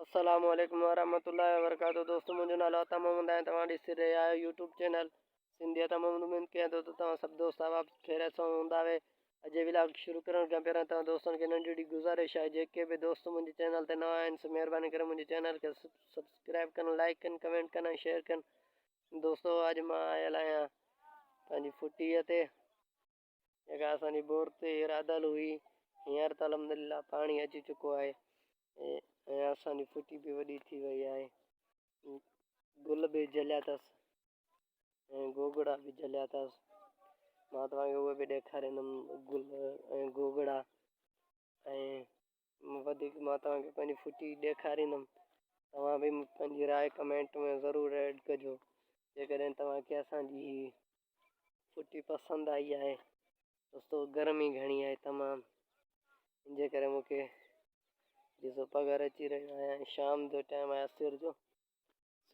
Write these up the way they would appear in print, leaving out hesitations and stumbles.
अस्सलामु अलैकुम वरहमतुल्लाहि वबरकातुहू। दोस्तों मुंहिंजो नालो अता मोहम्मद आहे। तव्हां ॾिसी रहिया आहियो यूट्यूब चैनल सिंधी अता मोहम्मद। उम्मीद कयां थो त तव्हां सभु दोस्त आप खैरियत सां हूंदा। अॼु व्लॉग शुरू करण खां पहिरियों तव्हां दोस्तनि खे नंढड़ी गुज़ारिश आहे, जेके बि दोस्त मुंहिंजे चैनल ते नवां आहिनि सो महिरबानी करे मुंहिंजे चैनल खे सब्सक्राइब कनि, लाइक कनि, कमेंट कनि ऐं शेयर कनि। दोस्तों अॼु मां आयल आहियां पंहिंजी फुटीअ ते, जेका असांजी बोर ते इरादल हुई। हींअर त अल्हम्दुलिल्लाह पाणी अची चुको आहे ऐं असांजी फुटी बि वॾी थी वई आहे। गुल बि जलिया अथसि ऐं गोगड़ा बि जलिया अथसि। मां तव्हांखे उहे बि ॾेखारींदुमि, गुल ऐं गोगड़ा। ऐं वधीक मां तव्हांखे पंहिंजी फुटी ॾेखारींदुमि। तव्हां बि पंहिंजी राय कमेंट में ज़रूरु ऐड कजो, जेकॾहिं तव्हांखे असांजी हीअ फुटी पसंदि आई आहे। दोस्तों गर्मी घणी आहे तमामु, इनजे करे मूंखे ॾिसो पघर अची रहियो आहे ऐं शाम जो टाइम आहे, असुर जो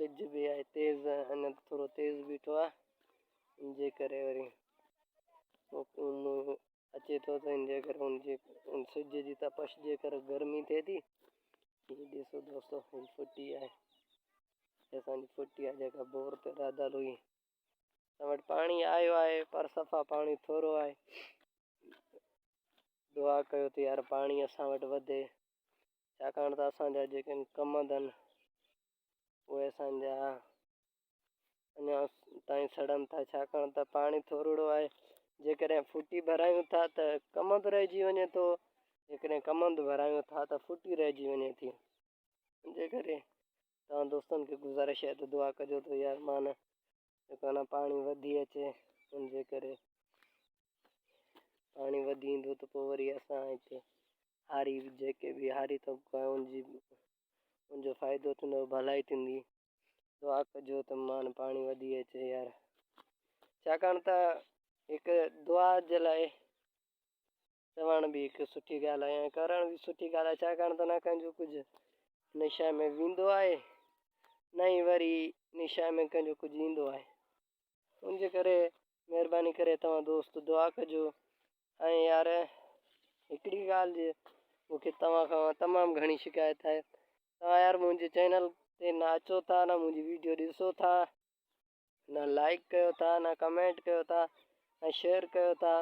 सिज बि आहे तेज़, अञा थोरो तेज़ बीठो आहे। इनजे करे वरी अचे थो त इनजे करे उन सिज जी तपश जे करे गर्मी थिए थी। हीअ ॾिसो दोस्तों हीअ फुटी आहे, असांजी फुटी आहे जेका बोर ते रादल हुई। असां वटि पाणी आयो आहे पर सफ़ा पाणी थोरो आहे। दुआ कयो त यार पाणी असां वटि वधे, छाकाणि त असांजा जेके कम आहिनि उहे असांजा अञा ताईं सड़नि था, छाकाणि त पाणी थोरो आहे। जेकॾहिं फुटी भरायूं था त कमंद रहिजी वञे थो, जेकॾहिं कमंद भरायूं था त फुटी रहिजी वञे थी। इनजे करे तव्हां दोस्तनि खे गुज़ारिश आहे त दुआ कजो त यार मान जेको आहे न पाणी वधी अचे। इनजे करे पाणी वधी ईंदो त पोइ वरी असां हिते हारी जेके बि हारी तबको आहे उनजो फ़ाइदो थींदो, भलाई थींदी। दुआ कजो त मान पाणी वधी अचे यार, छाकाणि त हिकु दुआ जे लाइ चवण बि हिकु सुठी ॻाल्हि आहे ऐं करण बि सुठी ॻाल्हि आहे। छाकाणि त न कंहिंजो कुझु निशा में वेंदो आहे, न ई वरी निशा में कंहिंजो कुझु ईंदो आहे। उनजे करे महिरबानी करे तव्हां दोस्त दुआ कजो। ऐं यार हिकिड़ी ॻाल्हि मूंखे तव्हां खां तमामु घणी शिकायत आहे, तव्हां यार मुंहिंजे चैनल ते न अचो था, न मुंहिंजी वीडियो ॾिसो था, न लाइक कयो था, न कमेंट कयो था, न शेयर कयो था।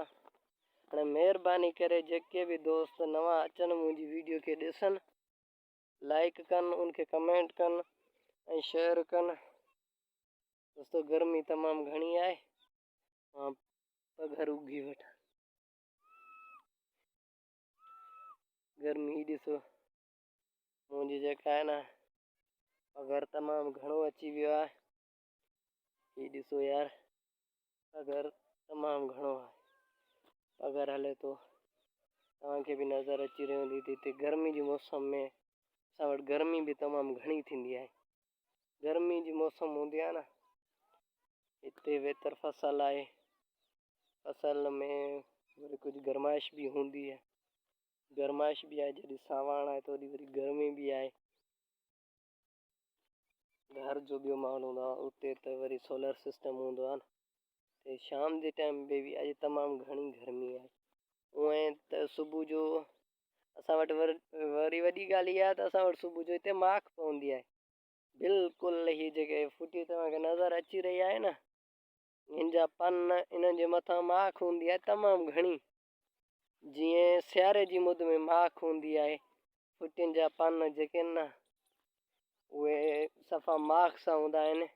हाणे महिरबानी करे जेके बि दोस्त नवां अचनि मुंहिंजी वीडियो खे ॾिसनि, लाइक कनि, उनखे कमेंट कनि ऐं शेयर कनि। दोस्तों गर्मी तमामु घणी आहे, मां पघर उगी वठां। गर्मी ॾिसो मुंहिंजी जेका आहे न पघर तमामु घणो अची वियो आहे। हीअ ॾिसो यार पघर तमामु घणो आहे, पघर हले थो, तव्हांखे बि नज़र अची रही हूंदी। हिते गर्मी जी मौसम में असां वटि गर्मी बि तमामु घणी थींदी आहे। गर्मी जी मौसम हूंदी आहे न, हिते वेतर फसल आहे, फसल में वरी कुझु गरमाइश बि हूंदी आहे। गरमाइश बि आहे, जॾहिं सावण आहे त ओॾी वरी गर्मी बि आहे। घर जो ॿियो माहौल हूंदो आहे, उते त वरी सोलर सिस्टम हूंदो आहे न। ते शाम जे टाइम ते बि अॼु तमामु घणी गर्मी आहे। उएं त सुबुह जो असां वटि वरी वॾी ॻाल्हि इहा आहे त असां वटि सुबुह जो हिते माख पवंदी आहे। बिल्कुलु हीअ जेके फुटी तव्हांखे नज़र अची रही आहे न, हिन जा पन, इन्हनि जे मथां माख हूंदी आहे तमामु घणी। जीअं सियारे जी मुद में माख हूंदी आहे, फुटियुनि जा पन जेके आहिनि न उहे सफ़ा माख सां हूंदा आहिनि,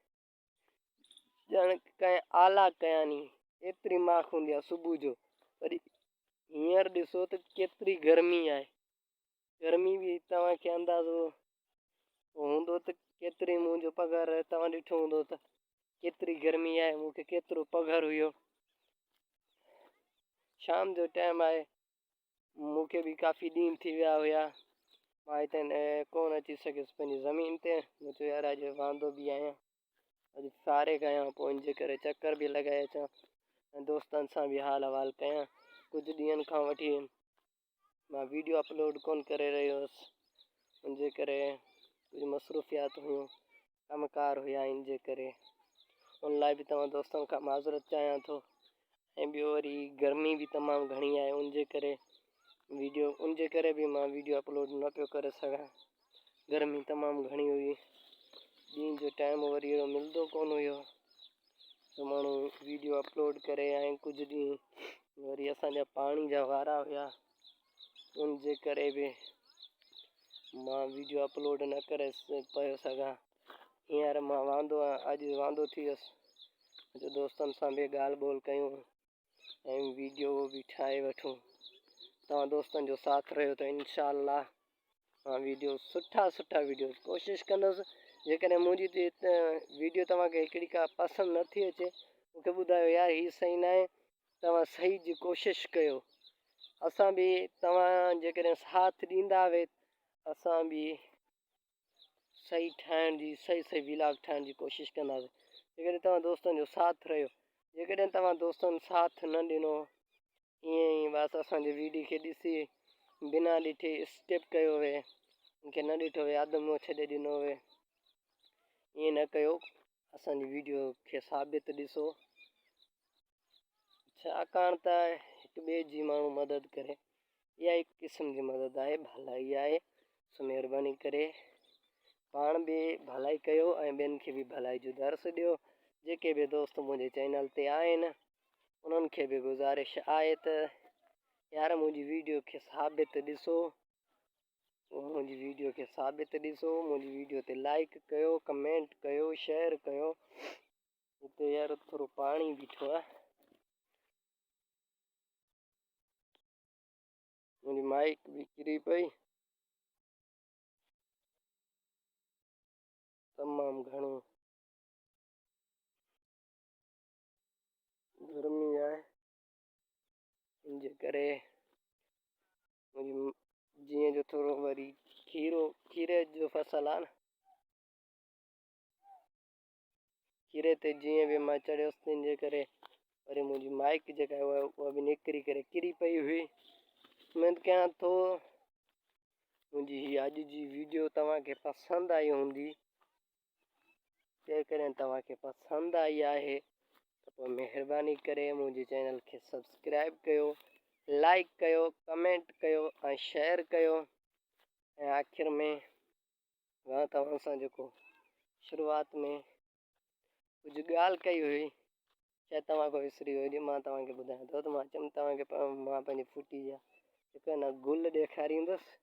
ॼण कंहिं आला कया नी, एतिरी माख हूंदी आहे सुबुह जो। वरी हींअर ॾिसो त केतिरी गर्मी आहे, गर्मी बि तव्हांखे अंदाज़ो हूंदो त केतिरी मुंहिंजो पघर तव्हां ॾिठो हूंदो त केतिरी गर्मी आहे, मूंखे केतिरो पघर हुयो। शाम जो टाइम आहे, मूंखे बि काफ़ी ॾींहं थी विया हुया, मां हिते कोन अची सघियुसि पंहिंजी ज़मीन ते। मूं चयो यार अॼु वांदो बि आहियां, अॼु फारिग आहियां, पोइ इनजे करे चकर बि लॻाए अचां ऐं दोस्तनि सां बि हाल अहिवाल कयां। कुझु ॾींहंनि खां वठी मां वीडियो अपलोड कोन करे रहियो हुउसि, इनजे करे कुझु मसरूफ़ियात हुयूं, कमकार हुया, इनजे करे उन लाइ बि तव्हां दोस्तनि खां माज़रत चाहियां थो। ऐं ॿियो वरी गर्मी बि तमामु घणी आहे, उनजे करे बि मां वीडियो अपलोड न पियो करे सघां। गर्मी तमामु घणी हुई। ॾींहं जो टाइम वरी अहिड़ो मिलंदो कोन हुयो त माण्हू वीडियो अपलोड करे। ऐं कुझु ॾींहं वरी असांजा पाणी जा वारा हुया, उन जे करे बि मां वीडियो अपलोड न करे पियो सघां। हींअर मां वांदो आहियां, अॼु वांदो थी वियुसि जो दोस्तनि सां बि ॻाल्हि ॿोल कयूं ऐं वीडियो बि ठाहे वठूं। तव्हां दोस्तनि जो साथ रहियो त इनशा अल्लाह मां सुठा वीडियो कोशिशि कंदुसि। जेकॾहिं मुंहिंजी वीडियो तव्हांखे हिकिड़ी का पसंदि नथी अचे, मूंखे ॿुधायो यार हीअ सही न आहे, तव्हां सही जी कोशिशि कयो। असां बि तव्हां जेकॾहिं साथ ॾींदा वे, असां बि सही ठाहिण जी सही व्लॉग ठाहिण जी कोशिशि कंदासीं। जेकॾहिं तव्हां दोस्तनि जो साथ रहियो, जेकॾहिं तव्हां दोस्तनि साथ न ॾिनो, ईअं ई बसि असांजे वीडियो खे ॾिसी बिना ॾिठे स्किप कयो वे, मूंखे न ॾिठो वे, आदमो छॾे ॾिनो वे, ईअं न कयो। असांजी वीडियो खे साबित ॾिसो, छाकाणि त हिक ॿिए जी माण्हू मदद करे, इहा हिकु क़िस्म जी मदद आहे, भलाई आहे। सो महिरबानी करे पाण बि भलाई कयो ऐं ॿियनि खे बि भलाई जो दर्स ॾियो। जेके बि दोस्त मुंहिंजे चैनल ते आहिनि उन्हनि खे बि गुज़ारिश आहे त यार मुंहिंजी वीडियो खे साबित ॾिसो, मुंहिंजी वीडियो ते लाइक कयो, कमेंट कयो, शेयर कयो। हिते यार थोरो पाणी बीठो आहे, मुंहिंजी माइक बि किरी पई, तमामु घणो गर्मी आहे, इनजे करे मुंहिंजी जीअं जो थोरो वरी खीरे जो फसल आहे न, खीरे ते जीअं बि मां चढ़ियोसि, तंहिंजे करे वरी मुंहिंजी माइक जेका आहे उहा बि निकिरी करे किरी पई हुई। उमेद कयां थो मुंहिंजी हीअ अॼु जी वीडियो तव्हांखे पसंदि आई हूंदी। जेकॾहिं तव्हांखे पसंदि आई आहे त पोइ महिरबानी करे मुंहिंजे चैनल खे सब्सक्राइब कयो, लाइक कयो, कमेंट कयो ऐं शेयर कयो। ऐं आख़िर में मां तव्हां सां जेको शुरूआति में कुझु ॻाल्हि कई हुई, शायदि तव्हां को विसरी हुजे, मां तव्हांखे ॿुधायां थो त मां चयमि तव्हांखे मां पंहिंजी फुटी जा जेका न गुल ॾेखारींदुसि।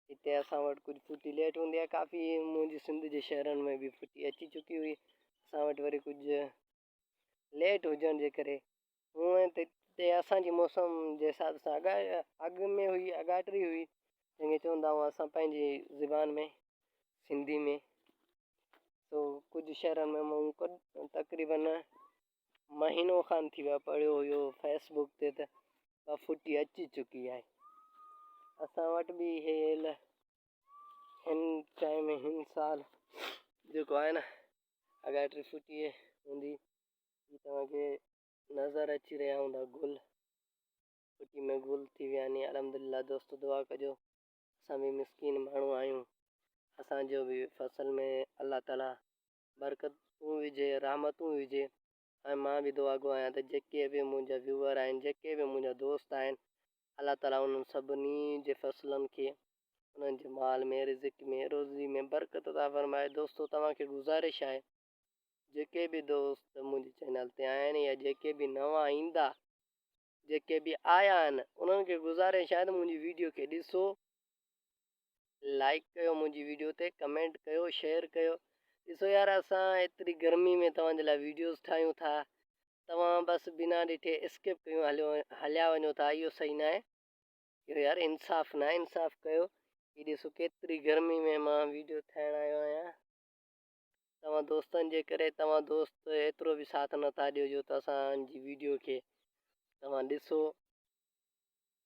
हिते असां वटि कुझु फुटी लेट हूंदी आहे, काफ़ी मुंहिंजी सिंध जे शहरनि में बि फुटी अची चुकी हुई। असां वटि वरी कुझु लेट हुजण जे करे हूअं ते असांजी मौसम जे हिसाब सां अॻु में हुई, अॻाटरी हुई, जंहिंखे चवंदा हुआ असां पंहिंजी ज़ुबान में सिंधी में। तो कुझु शहरनि में मूं तक़रीबन महीनो खनि थी वियो आहे पढ़ियो हुयो फेसबुक ते त फुटी अची चुकी आहे। असां वटि बि हिन साल जेको आहे न अॻाटरी फुटी हूंदी, तव्हांखे नज़र अची रहिया हूंदा गुल, फुटी में गुल थी विया आहिनि। अलहमदिल्ला दोस्त दुआ कजो, असां बि मिसकीन माण्हू आहियूं, असांजो बि फसल में अलाह ताला बरकतूं विझे, रहमतूं विझे। ऐं मां बि दुआ गो आहियां त जेके बि मुंहिंजा व्यूअर आहिनि, जेके बि मुंहिंजा दोस्त आहिनि, अलाह ताला उन्हनि सभिनी जे फसलनि खे उन्हनि जे माल में, रिज़िक में, रोज़ी में बरकत अता फरमाए। दोस्तो तव्हांखे गुज़ारिश आहे, जेके बि दोस्त मुंहिंजे चैनल ते आहिनि या जेके बि नवां ईंदा, जेके बि आया आहिनि, उन्हनि खे गुज़ारिश आहे त मुंहिंजी वीडियो खे ॾिसो, लाइक कयो, मुंहिंजी वीडियो ते कमेंट कयो, शेयर कयो। ॾिसो यार असां एतिरी गर्मी में तव्हांजे लाइ वीडियोस ठाहियूं था, तव्हां बसि बिना ॾिठे स्किप कयूं हलिया वञो था, इहो सही न आहे। इहो यार इंसाफ़ न आहे, इंसाफ़ कयो। हीअ ॾिसो केतिरी गर्मी में मां वीडियो ठाहिणु आयो आहियां, तव्हां दोस्तनि जे करे। तव्हां दोस्त एतिरो बि साथ नथा ॾियो जो त असांजी वीडियो खे तव्हां ॾिसो,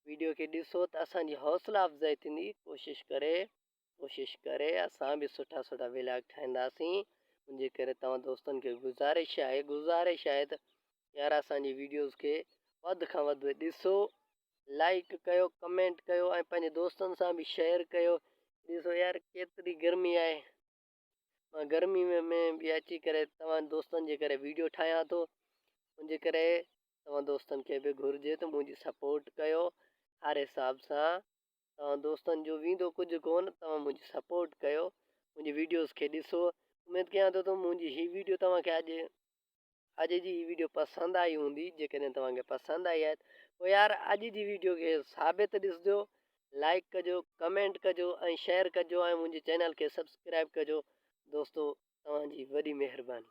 वीडियो खे ॾिसो त असांजी हौसला अफ़ज़ाई थींदी। कोशिशि करे असां बि सुठा व्लॉग ठाहींदासीं। मुंहिंजे करे तव्हां दोस्तनि खे गुज़ारिश आहे त यार असांजी वीडियोज़ खे वधि खां वधि ॾिसो, लाइक कयो, कमेंट कयो ऐं पंहिंजे दोस्तनि सां बि शेयर कयो। ॾिसो यार केतिरी गर्मी आहे, मां गर्मी में बि अची करे तव्हां दोस्तनि जे करे वीडियो ठाहियां थो। मुंहिंजे करे तव्हां दोस्तनि खे बि घुरिजे त मुंहिंजी सपोर्ट कयो हर हिसाब सां। तव्हां दोस्तनि जो वेंदो कुझु कोन, तव्हां मुंहिंजी सपोर्ट कयो, मुंहिंजी वीडियोस खे ॾिसो। उमेदु कयां थो त मुंहिंजी हीअ वीडियो तव्हांखे अॼु जी हीअ वीडियो पसंदि आई हूंदी। जेकॾहिं तव्हांखे पसंदि आई आहे पोइ यार अॼु जी वीडियो खे साबित ॾिसजो, लाइक कजो, कमेंट कजो ऐं शेयर कजो ऐं मुंहिंजे चैनल खे सब्सक्राइब कजो। दोस्तो तव्हांजी वॾी महिरबानी।